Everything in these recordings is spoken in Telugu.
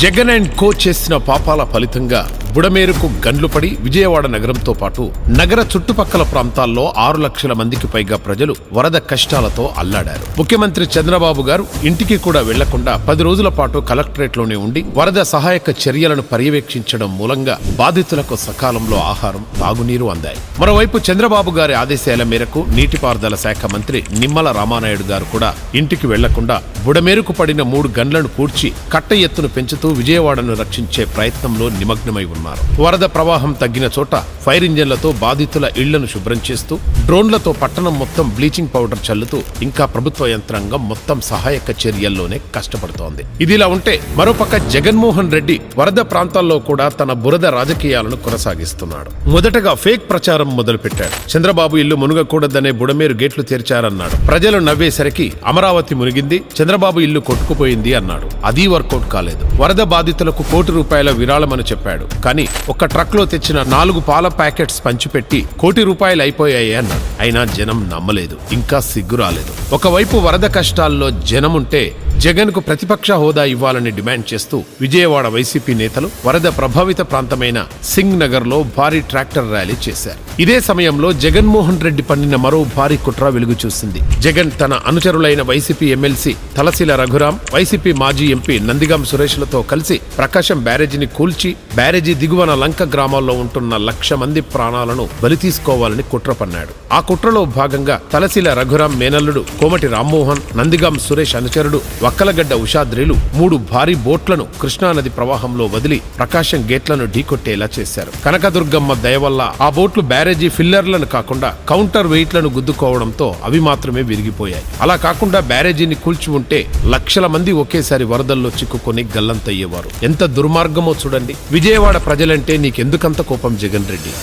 జగన్ అండ్ కో చేసిన పాపాల ఫలితంగా బుడమేరుకు గండ్లు పడి విజయవాడ నగరంతో పాటు నగర చుట్టుపక్కల ప్రాంతాల్లో 6 లక్షల మందికి పైగా ప్రజలు వరద కష్టాలతో అల్లాడారు. ముఖ్యమంత్రి చంద్రబాబు గారు ఇంటికి కూడా వెళ్లకుండా 10 రోజుల పాటు కలెక్టరేట్లోనే ఉండి వరద సహాయక చర్యలను పర్యవేక్షించడం మూలంగా బాధితులకు సకాలంలో ఆహారం, తాగునీరు అందాయి. మరోవైపు చంద్రబాబు గారి ఆదేశాల మేరకు నీటిపారుదల శాఖ మంత్రి నిమ్మల రామానాయుడు గారు కూడా ఇంటికి వెళ్లకుండా బుడమేరుకు పడిన 3 గండ్లను పూడ్చి కట్ట ఎత్తును పెంచుతూ విజయవాడను రక్షించే ప్రయత్నంలో నిమగ్నమై ఉన్నారు. వరద ప్రవాహం తగ్గిన చోట ఫైర్ ఇంజన్లతో బాధితుల ఇళ్లను శుభ్రం చేస్తూ, డ్రోన్లతో పట్టణం మొత్తం బ్లీచింగ్ పౌడర్ చల్లుతూ ఇంకా ప్రభుత్వ యంత్రాంగం మొత్తం సహాయక చర్యల్లోనే కష్టపడుతోంది. ఇదిలా ఉంటే మరోపక్క జగన్మోహన్ రెడ్డి వరద ప్రాంతాల్లో కూడా తన బురద రాజకీయాలను కొనసాగిస్తున్నాడు. మొదటగా ఫేక్ ప్రచారం మొదలుపెట్టాడు. చంద్రబాబు ఇల్లు మునుగకూడదనే బుడమేరు గేట్లు తెరిచారన్నాడు. ప్రజలు నవ్వేసరికి అమరావతి మునిగింది, చంద్రబాబు ఇల్లు కొట్టుకుపోయింది అన్నాడు. అది వర్కౌట్ కాలేదు. వరద బాధితులకు ₹1 కోటి విరాళమని చెప్పాడు. కానీ ఒక్క ట్రక్ లో తెచ్చిన 4 పాల ప్యాకెట్స్ పంచిపెట్టి ₹1 కోటి అయిపోయాయి అన్నాడు. అయినా జనం నమ్మలేదు. ఇంకా సిగ్గు రాలేదు. ఒకవైపు వరద కష్టాల్లో జనముంటే జగన్ కు ప్రతిపక్ష హోదా ఇవ్వాలని డిమాండ్ చేస్తూ విజయవాడ వైసీపీ నేతలు వరద ప్రభావిత ప్రాంతమైన సింగ్ నగర్ లో భారీ ట్రాక్టర్ ర్యాలీ చేశారు. ఇదే సమయంలో జగన్మోహన్ రెడ్డి పన్నిన మరో భారీ కుట్ర వెలుగు చూసింది. జగన్ తన అనుచరులైన వైసీపీ ఎమ్మెల్సీ తలశీల రఘురాం, వైసీపీ మాజీ ఎంపీ నందిగాం సురేష్లతో కలిసి ప్రకాశం బ్యారేజీని కూల్చి బ్యారేజీ దిగువన లంక గ్రామాల్లో ఉంటున్న 1,00,000 మంది ప్రాణాలను బలి తీసుకోవాలని కుట్ర పన్నాడు. ఆ కుట్రలో భాగంగా తలశీల రఘురాం మేనల్లుడు కోమటి రామ్మోహన్, నందిగాం సురేష్ అనుచరుడు వక్కలగడ్డ ఉషాద్రిలు 3 భారీ బోట్లను కృష్ణానది ప్రవాహంలో వదిలి ప్రకాశం గేట్లను ఢీకొట్టేలా చేశారు. కనకదుర్గమ్మ దయ వల్ల ఆ బోట్లు బ్యారేజీ ఫిల్లర్లను కాకుండా కౌంటర్ వెయిట్లను గుద్దుకోవడంతో అవి మాత్రమే విరిగిపోయాయి. అలా కాకుండా బ్యారేజీని కూల్చి ఉంటే 1,00,000 మంది ఒకేసారి వరదల్లో చిక్కుకొని గల్లంతయ్యేవారు. ఎంత దుర్మార్గమో చూడండి. విజయవాడ ప్రజలంటే నీకెందుకంత కోపం జగన్ రెడ్డి?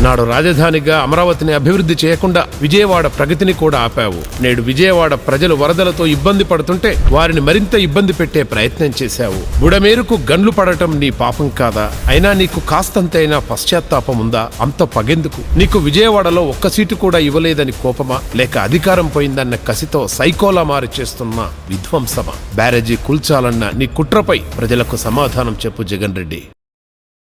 నాడు రాజధానిగా అమరావతిని అభివృద్ధి చేయకుండా విజయవాడ ప్రగతిని కూడా ఆపావు. నేడు విజయవాడ ప్రజలు వరదలతో ఇబ్బంది పడుతుంటే వారిని మరింత ఇబ్బంది పెట్టే ప్రయత్నం చేశావు. బుడమేరుకు గండ్లు పడటం నీ పాపం కాదా? అయినా నీకు కాస్తంతైనా పశ్చాత్తాపం ఉందా? అంత పగెందుకు? నీకు విజయవాడలో ఒక్క సీటు కూడా ఇవ్వలేదని కోపమా, లేక అధికారం పోయిందన్న కసితో సైకోలా మారి చేస్తున్న విధ్వంసమా? బ్యారేజీ కూల్చాలన్న నీ కుట్రపై ప్రజలకు సమాధానం చెప్పు జగన్ రెడ్డి.